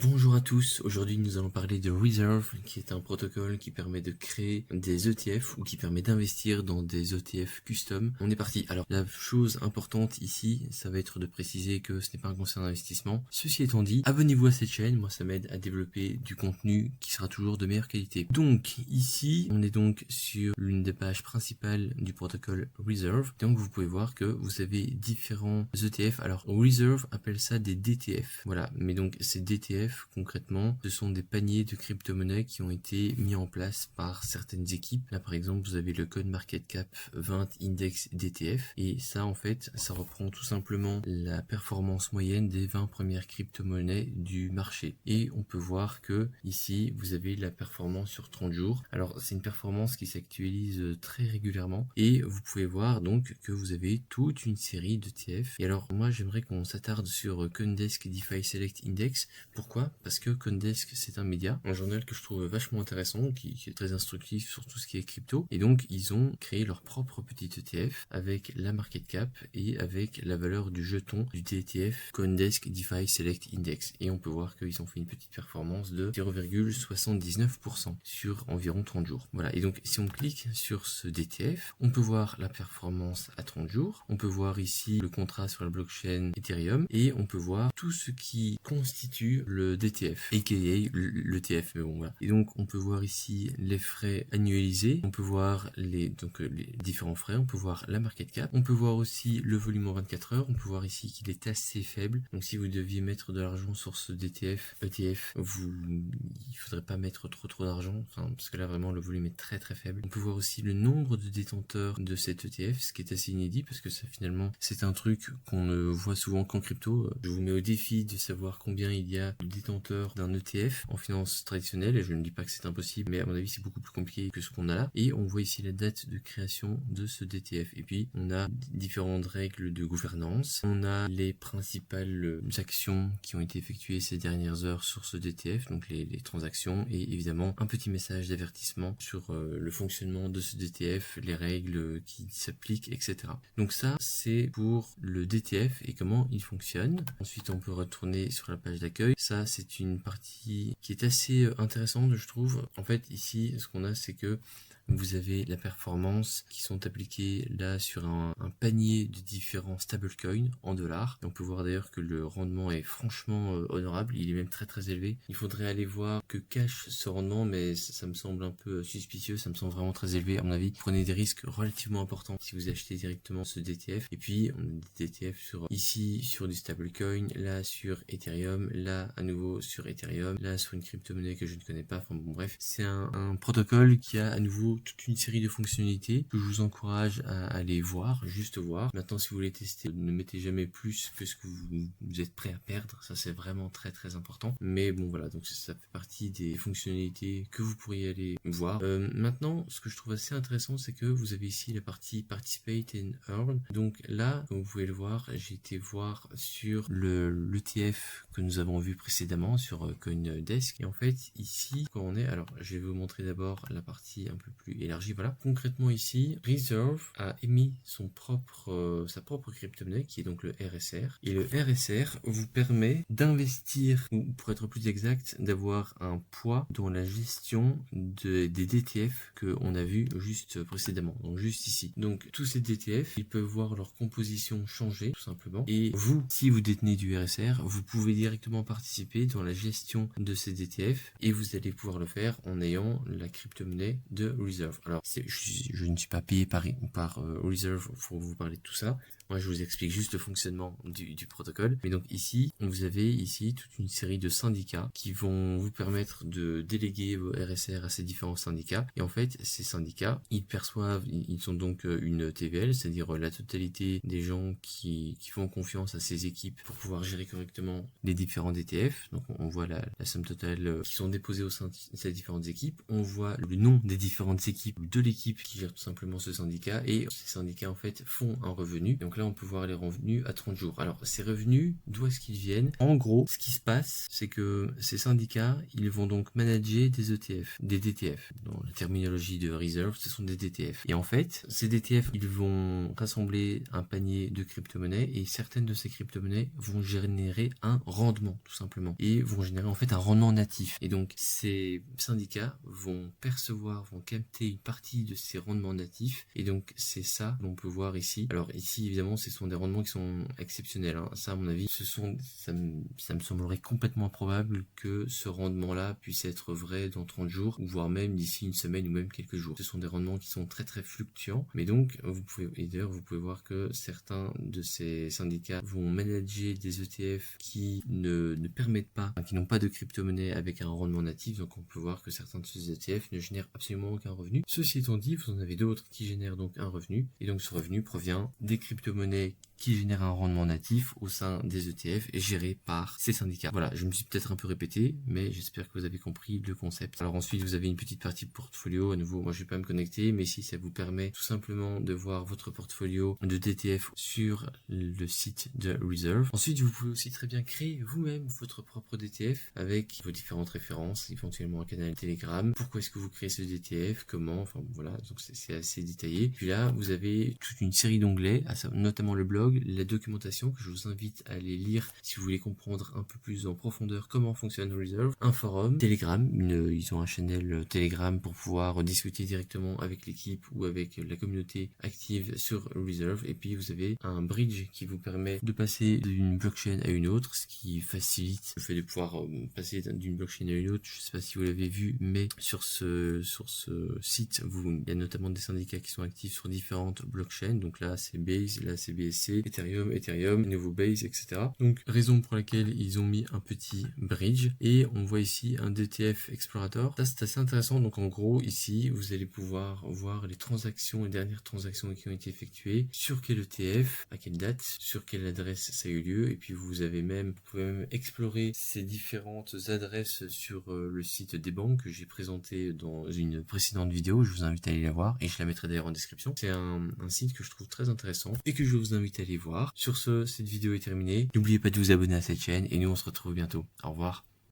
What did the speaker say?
Bonjour à tous, aujourd'hui nous allons parler de Reserve qui est un protocole qui permet de créer des ETF ou qui permet d'investir dans des ETF custom. On est parti. Alors la chose importante ici, ça va être de préciser que ce n'est pas un conseil d'investissement. Ceci étant dit, abonnez-vous à cette chaîne, moi ça m'aide à développer du contenu qui sera toujours de meilleure qualité. Donc ici, on est donc sur l'une des pages principales du protocole Reserve. Donc vous pouvez voir que vous avez différents ETF. Alors Reserve appelle ça des DTF. Voilà, mais donc ces DTF concrètement, ce sont des paniers de crypto-monnaies qui ont été mis en place par certaines équipes. Là par exemple, vous avez le CoinMarketCap 20 Index DTF et ça en fait, ça reprend tout simplement la performance moyenne des 20 premières crypto-monnaies du marché. Et on peut voir que ici, vous avez la performance sur 30 jours. Alors c'est une performance qui s'actualise très régulièrement et vous pouvez voir donc que vous avez toute une série d'ETF. Et alors moi j'aimerais qu'on s'attarde sur CoinDesk DeFi Select Index. Pourquoi? Parce que CoinDesk c'est un média, un journal que je trouve vachement intéressant, qui est très instructif sur tout ce qui est crypto. Et donc ils ont créé leur propre petit ETF avec la market cap et avec la valeur du jeton du DTF CoinDesk DeFi Select Index. Et on peut voir qu'ils ont fait une petite performance de 0,79% sur environ 30 jours. Voilà, et donc si on clique sur ce DTF, on peut voir la performance à 30 jours, on peut voir ici le contrat sur la blockchain Ethereum et on peut voir tout ce qui constitue le DTF, aka l'ETF, mais bon voilà. Et donc on peut voir ici les frais annualisés, on peut voir les différents frais, on peut voir la market cap, on peut voir aussi le volume en 24 heures, on peut voir ici qu'il est assez faible. Donc si vous deviez mettre de l'argent sur ce DTF, ETF, il faudrait pas mettre trop d'argent, parce que là vraiment le volume est très faible. On peut voir aussi le nombre de détenteurs de cet ETF, ce qui est assez inédit parce que ça finalement c'est un truc qu'on ne voit souvent qu'en crypto. Je vous mets au défi de savoir combien il y a de détenteurs d'un ETF en finance traditionnelle, et je ne dis pas que c'est impossible, mais à mon avis c'est beaucoup plus compliqué que ce qu'on a là. Et on voit ici la date de création de ce DTF. Et puis on a différentes règles de gouvernance, on a les principales actions qui ont été effectuées ces dernières heures sur ce DTF, donc les transactions, et évidemment un petit message d'avertissement sur le fonctionnement de ce DTF, les règles qui s'appliquent, etc. Donc ça c'est pour le DTF et comment il fonctionne. Ensuite on peut retourner sur la page d'accueil. Ça c'est une partie qui est assez intéressante je trouve. En fait ici ce qu'on a c'est que vous avez la performance qui sont appliquées là sur un panier de différents stablecoins en dollars. Et on peut voir d'ailleurs que le rendement est franchement honorable, il est même très élevé. Il faudrait aller voir que cache ce rendement, mais ça me semble un peu suspicieux, ça me semble vraiment très élevé à mon avis. Prenez des risques relativement importants si vous achetez directement ce DTF. Et puis on a des DTF ici sur du stablecoin, là sur Ethereum, là à nouveau sur Ethereum, là sur une crypto-monnaie que je ne connais pas. Enfin bon bref, c'est un protocole qui a à nouveau toute une série de fonctionnalités que je vous encourage à aller voir, juste voir. Maintenant si vous voulez tester, ne mettez jamais plus que ce que vous êtes prêt à perdre, ça c'est vraiment très important. Mais bon voilà, donc ça fait partie des fonctionnalités que vous pourriez aller voir. Maintenant ce que je trouve assez intéressant c'est que vous avez ici la partie Participate and Earn. Donc là, comme vous pouvez le voir, j'ai été voir sur l'ETF que nous avons vu précédemment sur CoinDesk. Et en fait ici, quand on est, alors je vais vous montrer d'abord la partie un peu plus élargie. Voilà, concrètement ici, Reserve a émis sa propre crypto-monnaie qui est donc le RSR. Et le RSR vous permet d'investir, ou pour être plus exact, d'avoir un poids dans la gestion des DTF que on a vu juste précédemment, donc juste ici. Donc tous ces DTF, ils peuvent voir leur composition changer tout simplement. Et vous, si vous détenez du RSR, vous pouvez directement participer dans la gestion de ces DTF et vous allez pouvoir le faire en ayant la crypto-monnaie de Reserve. Alors je ne suis pas payé par Reserve pour vous parler de tout ça. Moi, je vous explique juste le fonctionnement du protocole. Mais donc ici, vous avez ici toute une série de syndicats qui vont vous permettre de déléguer vos RSR à ces différents syndicats. Et en fait, ces syndicats, ils sont donc une TVL, c'est-à-dire la totalité des gens qui font confiance à ces équipes pour pouvoir gérer correctement les différents DTF. Donc on voit la somme totale qui sont déposées au sein de ces différentes équipes. On voit le nom des différentes équipes de l'équipe qui gère tout simplement ce syndicat. Et ces syndicats en fait font un revenu. Donc là on peut voir les revenus à 30 jours. Alors ces revenus, d'où est-ce qu'ils viennent? En gros, ce qui se passe, c'est que ces syndicats, ils vont donc manager des ETF, des DTF. Dans la terminologie de Reserve, ce sont des DTF. Et en fait, ces DTF, ils vont rassembler un panier de crypto-monnaies et certaines de ces crypto-monnaies vont générer un rendement rendement tout simplement et vont générer en fait un rendement natif. Et donc ces syndicats vont percevoir, vont capter une partie de ces rendements natifs et donc c'est ça que l'on peut voir ici. Alors ici évidemment ce sont des rendements qui sont exceptionnels, hein. Ça à mon avis, ça me semblerait complètement improbable que ce rendement là puisse être vrai dans 30 jours ou voire même d'ici une semaine ou même quelques jours. Ce sont des rendements qui sont très très fluctuants, mais donc vous pouvez voir que certains de ces syndicats vont manager des ETF qui ne permettent pas, qui n'ont pas de crypto-monnaie avec un rendement natif. Donc on peut voir que certains de ces ETF ne génèrent absolument aucun revenu. Ceci étant dit, vous en avez d'autres qui génèrent donc un revenu, et donc ce revenu provient des crypto-monnaies qui génèrent un rendement natif au sein des ETF et gérés par ces syndicats. Voilà, je me suis peut-être un peu répété, mais j'espère que vous avez compris le concept. Alors ensuite, vous avez une petite partie portfolio. À nouveau, moi je vais pas me connecter, mais ici ça vous permet tout simplement de voir votre portfolio de DTF sur le site de Reserve. Ensuite, vous pouvez aussi très bien créer vous-même votre propre DTF avec vos différentes références, éventuellement un canal Telegram. Pourquoi est-ce que vous créez ce DTF, comment, enfin voilà, donc c'est assez détaillé. Puis là, vous avez toute une série d'onglets, notamment le blog, la documentation que je vous invite à aller lire si vous voulez comprendre un peu plus en profondeur comment fonctionne Reserve, un forum, Telegram, ils ont un channel Telegram pour pouvoir discuter directement avec l'équipe ou avec la communauté active sur Reserve, et puis vous avez un bridge qui vous permet de passer d'une blockchain à une autre, ce qui facilite le fait de pouvoir passer d'une blockchain à une autre. Je sais pas si vous l'avez vu, mais sur ce site, il y a notamment des syndicats qui sont actifs sur différentes blockchains. Donc là c'est Base, là c'est BSC, Ethereum, nouveau Base, etc. Donc raison pour laquelle ils ont mis un petit bridge, et on voit ici un DTF Explorator. Ça c'est assez intéressant. Donc en gros ici vous allez pouvoir voir les transactions, les dernières transactions qui ont été effectuées, sur quel ETF, à quelle date, sur quelle adresse ça a eu lieu, et puis vous pouvez même explorer ces différentes adresses sur le site des banques que j'ai présenté dans une précédente vidéo. Je vous invite à aller la voir et je la mettrai d'ailleurs en description. C'est un site que je trouve très intéressant et que je vous invite à aller voir. Sur ce, cette vidéo est terminée. N'oubliez pas de vous abonner à cette chaîne et nous on se retrouve bientôt. Au revoir.